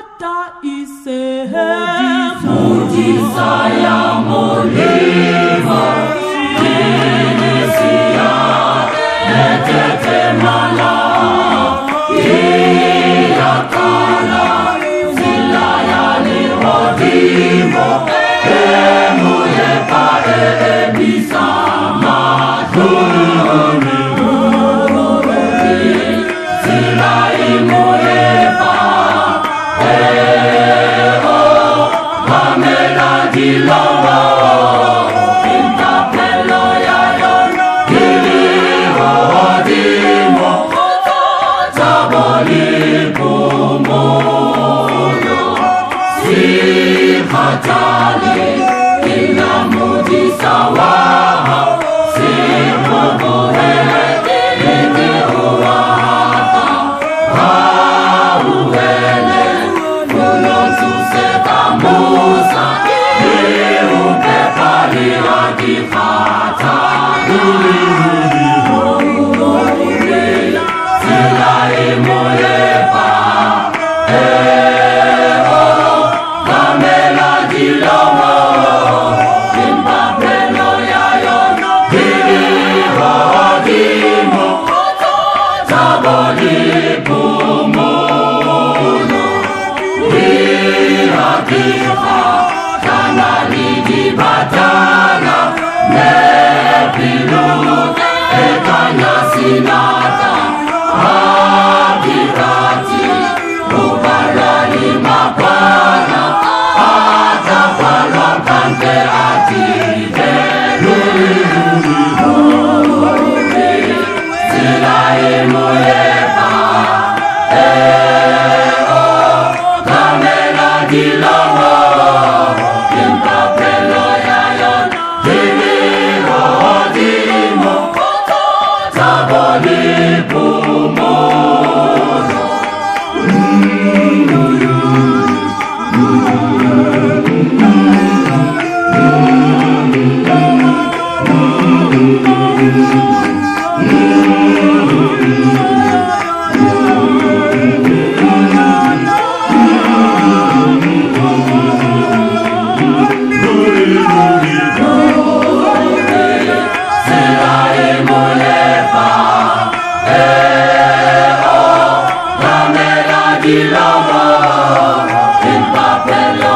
hata isehemu. Muujiza ya mulima Kinisia netetemala Iyakala Zila ya lihodimo Emuye pare ebisa Mahuni Zila imuye pa Pamela Dilomo Pinta pelo ya yon Diliho dimo Taboli pumoyo Si hatali Ina mudi sawaha Si mubuhe Iti huwata Hauhele Fulozuse kamusa Niupe pali akifata Sila imulepa Pamela Dilomo Kimpa pelo yayon Diliho dimo Taboli pumono Hakika kanali dibatana Nepilu ekanya sinata Hakikati ubarani mapana Atapala kante atide Sila imuyepa Dilomo, Kimpa pelo yayon, Diliho dimo, Taboli pumono. Dilomo, Kimpa pelo